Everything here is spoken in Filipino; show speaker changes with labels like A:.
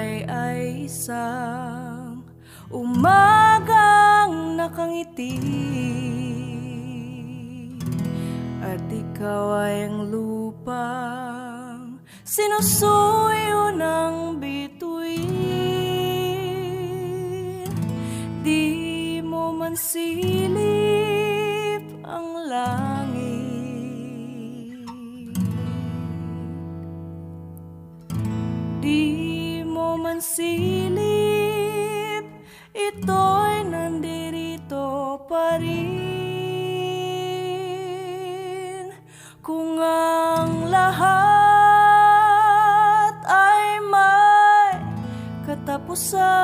A: buhay ay isang umagang nakangiti, at ikaw ay ang lupang sinusuyo ng bituin. Di mo man silip ang langit, di mo man silip, ito'y nandirito pa rin. Kung ang lahat ay may katapusan,